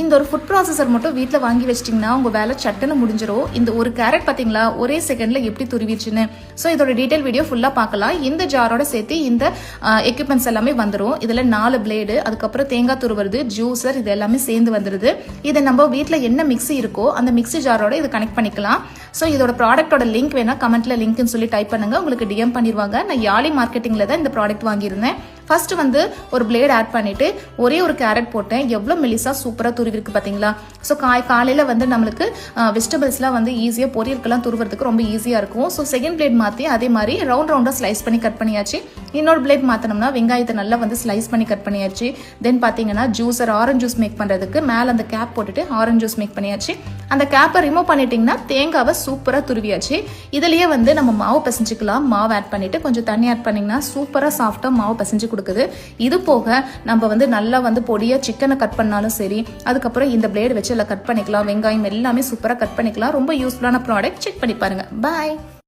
இந்த ஒரு food processor மட்டும் வீட்டில் வாங்கி வச்சிட்டிங்கன்னா உங்கள் வேலை சட்டுன்னு முடிஞ்சிடும். இந்த ஒரு கேரட் பார்த்தீங்களா ஒரே செகண்டில் எப்படி துருவிச்சுன்னு. ஸோ இதோட டீட்டெயில் வீடியோ ஃபுல்லாக பார்க்கலாம். இந்த ஜாரோட சேர்த்து இந்த எக்யூப்மெண்ட்ஸ் எல்லாமே வந்துடும். இதில் 4 பிளேடு, அதுக்கப்புறம் தேங்காய் துருவுறது, ஜூஸர், இது எல்லாமே சேர்ந்து வந்துடுது. இதை நம்ம வீட்டில் என்ன மிக்ஸி இருக்கோ அந்த மிக்ஸி ஜாரோட இதை கனெக்ட் பண்ணிக்கலாம். ஸோ இதோட ப்ராடக்டோட லிங்க் வேணா கமெண்ட்ல லிங்க்னு சொல்லி டைப் பண்ணுங்க, உங்களுக்கு டிஎம் பண்ணிடுவாங்க. நான் யாலி மார்க்கெட்டிங்ல தான் இந்த ப்ராடக்ட் வாங்கியிருந்தேன். ஃபர்ஸ்ட் வந்து ஒரு பிளேட் ஆட் பண்ணிட்டு ஒரே ஒரு கேரட் போட்டேன். எவ்வளோ மெலிசா சூப்பராக துருவிருக்கு பார்த்தீங்களா. ஸோ காலையில் வந்து நம்மளுக்கு வெஜிடபிள்ஸ்லாம் வந்து ஈஸியாக பொரியலுக்கெல்லாம் துருவறதுக்கு ரொம்ப ஈஸியாக இருக்கும். ஸோ செகண்ட் பிளேட் மாற்றி அதே மாதிரி ரவுண்டாக ஸ்லைஸ் பண்ணி கட் பண்ணியாச்சு. இன்னொரு பிளேட் மாற்றினோம்னா வெங்காயத்தை நல்லா வந்து ஸ்லைஸ் பண்ணி கட் பண்ணியாச்சு. தென் பார்த்தீங்கன்னா ஜூஸர் ஆரஞ்சு ஜூஸ் மேக் பண்ணுறதுக்கு மேலே அந்த கேப் போட்டுட்டு ஆரஞ்சு ஜூஸ் மேக் பண்ணியாச்சு. அந்த கேப்பை ரிமூவ் பண்ணிட்டீங்கன்னா தேங்காவை சூப்பராக துருவியாச்சு. இதுலேயே வந்து நம்ம மாவு பிசைஞ்சிக்கலாம். மாவு ஆட் பண்ணிட்டு கொஞ்சம் தண்ணி ஆட் பண்ணிங்கன்னா சூப்பராக சாஃப்டாக மாவு பிசைஞ்சு கொடுக்குது. இது போக நம்ம வந்து நல்லா வந்து பொடியாக சிக்கனை கட் பண்ணாலும் சரி, அதுக்கப்புறம் இந்த பிளேடு வச்சு எல்லாம் கட் பண்ணிக்கலாம். வெங்காயம் எல்லாமே சூப்பராக கட் பண்ணிக்கலாம். ரொம்ப யூஸ்ஃபுல்லான ப்ராடக்ட், செக் பண்ணி பாருங்க. பாய்.